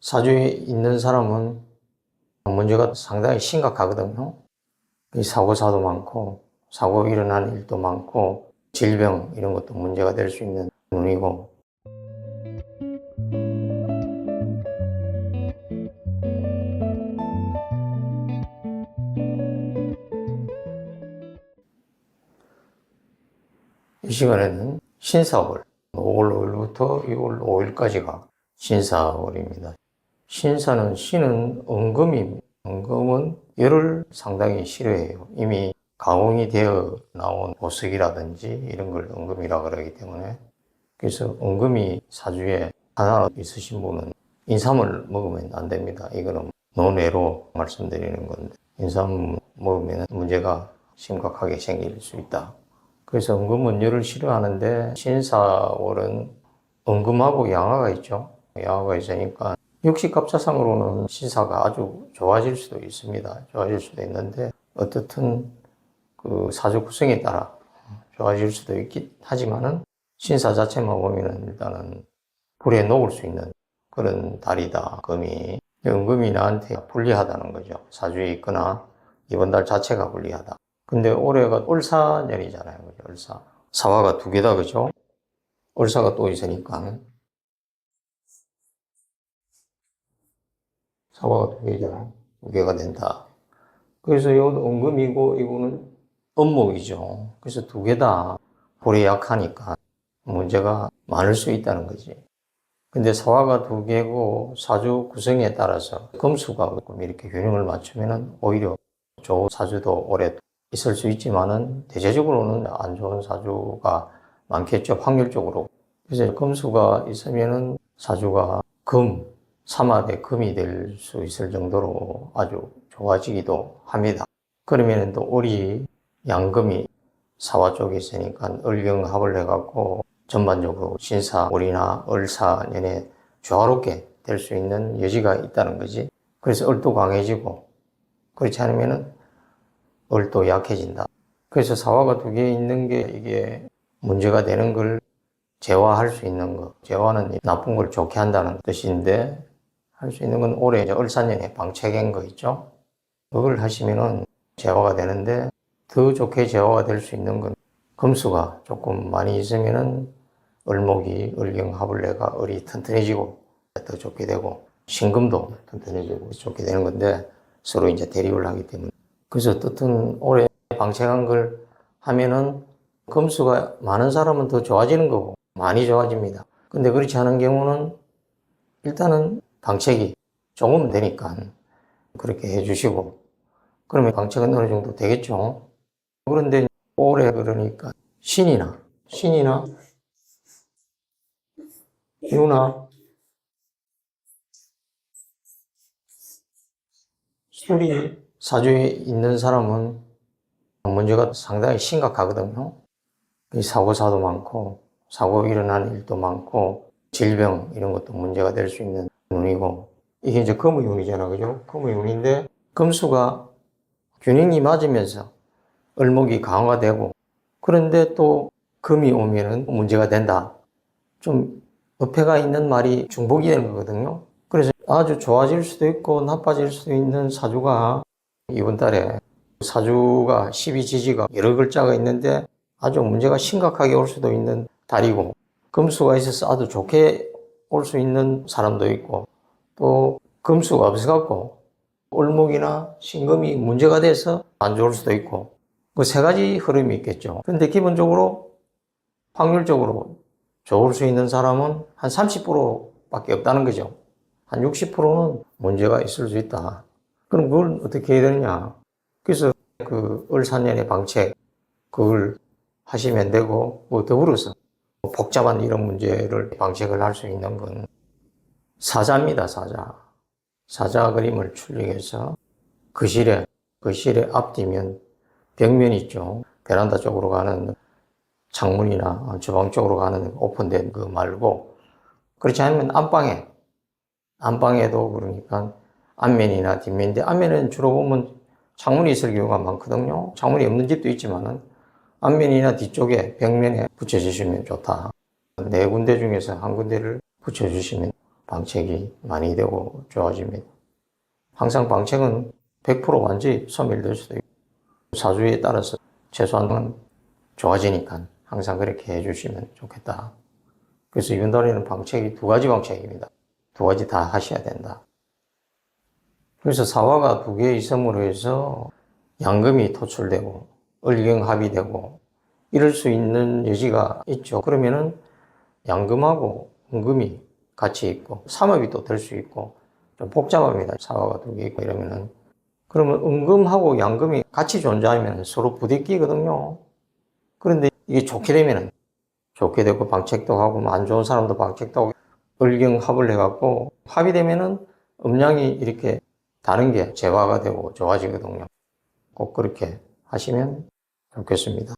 사주에 있는 사람은 문제가 상당히 심각하거든요. 이 사고사도 많고, 사고 일어나는 일도 많고, 질병 이런 것도 문제가 될 수 있는 운이고, 이 시간에는 신사월, 5월 5일부터 6월 5일까지가 신사월입니다. 신은 은금입니다. 은금은 열을 상당히 싫어해요. 이미 가공이 되어 나온 보석이라든지 이런 걸 은금이라 그러기 때문에, 그래서 은금이 사주에 하나 있으신 분은 인삼을 먹으면 안 됩니다. 이거는 논외로 말씀드리는 건데, 인삼 먹으면 문제가 심각하게 생길 수 있다. 그래서 은금은 열을 싫어하는데, 신사월은 은금하고 양화가 있죠. 양화가 있으니까 육식갑자상으로는 신사가 아주 좋아질 수도 있습니다. 좋아질 수도 있는데, 어떻든 그 사주 구성에 따라 좋아질 수도 있긴 하지만은, 신사 자체만 보면은 일단은 불에 녹을 수 있는 그런 달이다, 금이. 은금이 나한테 불리하다는 거죠. 사주에 있거나 이번 달 자체가 불리하다. 근데 올해가 을사년이잖아요. 그죠? 을사. 사화가 두 개다, 그죠? 을사가 또 있으니까. 사화가 두 개잖아요. 두 개가 된다. 그래서 이것도 은금이고, 이거는 음목이죠. 그래서 두 개 다 불에 약하니까 문제가 많을 수 있다는 거지. 근데 사화가 두 개고 사주 구성에 따라서 금수가 이렇게 균형을 맞추면은 오히려 좋은 사주도 오래 있을 수 있지만은, 대체적으로는 안 좋은 사주가 많겠죠, 확률적으로. 그래서 금수가 있으면은 사주가 삼합의 금이 될 수 있을 정도로 아주 좋아지기도 합니다. 그러면은 또 을이 양금이 사화 쪽에 있으니까 을경합을 해갖고 전반적으로 신사월이나 을사년에 조화롭게 될 수 있는 여지가 있다는 거지. 그래서 을도 강해지고, 그렇지 않으면은 을도 약해진다. 그래서 사화가 두 개 있는 게 이게 문제가 되는 걸 제화할 수 있는 거. 제화는 나쁜 걸 좋게 한다는 뜻인데, 할 수 있는 건 올해 을사년에 방책인 거 있죠? 그걸 하시면은 제화가 되는데, 더 좋게 제화가 될 수 있는 건 금수가 조금 많이 있으면은 을목이 을경합을 해가 을이 튼튼해지고 더 좋게 되고, 신금도 튼튼해지고 좋게 되는 건데, 서로 이제 대립을 하기 때문에. 그래서 어떻든 올해 방책한 걸 하면은 금수가 많은 사람은 더 좋아지는 거고, 많이 좋아집니다. 근데 그렇지 않은 경우는 일단은 방책이 조금 되니까 그렇게 해주시고, 그러면 방책은 어느 정도 되겠죠. 그런데 올해 그러니까 신이나 유나 술이 사주에 있는 사람은 문제가 상당히 심각하거든요. 이 사고사도 많고, 사고 일어나는 일도 많고, 질병 이런 것도 문제가 될 수 있는 운이고, 이게 이제 금의 운이잖아, 그죠? 금의 운인데, 금수가 균형이 맞으면서 을목이 강화되고, 그런데 또 금이 오면은 문제가 된다. 좀 어폐가 있는 말이 중복이 되는 거거든요. 그래서 아주 좋아질 수도 있고 나빠질 수도 있는 사주가, 이번 달에 사주가 12지지가 여러 글자가 있는데 아주 문제가 심각하게 올 수도 있는 달이고, 금수가 있어서 아주 좋게 올 수 있는 사람도 있고, 또 금수가 없어갖고 을목이나 신금이 문제가 돼서 안 좋을 수도 있고, 그 세 가지 흐름이 있겠죠. 근데 기본적으로 확률적으로 좋을 수 있는 사람은 한 30%밖에 없다는 거죠. 한 60%는 문제가 있을 수 있다. 그럼 그걸 어떻게 해야 되느냐. 그래서 그 을사년의 방책, 그걸 하시면 되고, 뭐 더불어서 복잡한 이런 문제를 방책을 할 수 있는 건 사자입니다, 사자. 사자 그림을 출력해서 거실에 앞뒤면 벽면 있죠. 베란다 쪽으로 가는 창문이나 주방 쪽으로 가는 오픈된 거 말고, 그렇지 않으면 안방에도 그러니까 앞면이나 뒷면인데, 앞면은 주로 보면 창문이 있을 경우가 많거든요. 창문이 없는 집도 있지만은 앞면이나 뒤쪽에 벽면에 붙여주시면 좋다. 네 군데 중에서 한 군데를 붙여주시면 방책이 많이 되고 좋아집니다. 항상 방책은 100% 완전히 소멸될 수도 있고 사주에 따라서 최소한은 좋아지니까 항상 그렇게 해주시면 좋겠다. 그래서 이분들에는 방책이 두 가지 방책입니다. 두 가지 다 하셔야 된다. 그래서 사화가 두 개의 이성으로 해서 양금이 토출되고 을경합이 되고 이럴 수 있는 여지가 있죠. 그러면은 양금하고 음금이 같이 있고 삼합이 또 될 수 있고 좀 복잡합니다. 사화가 두 개 있고 이러면은. 그러면 음금하고 양금이 같이 존재하면 서로 부딪히거든요. 그런데 이게 좋게 되면은 좋게 되고 방책도 하고 안 좋은 사람도 방책도 하고 을경합을 해갖고 합이 되면은 음양이 이렇게 다른 게 재화가 되고 좋아지거든요. 꼭 그렇게 하시면 좋겠습니다.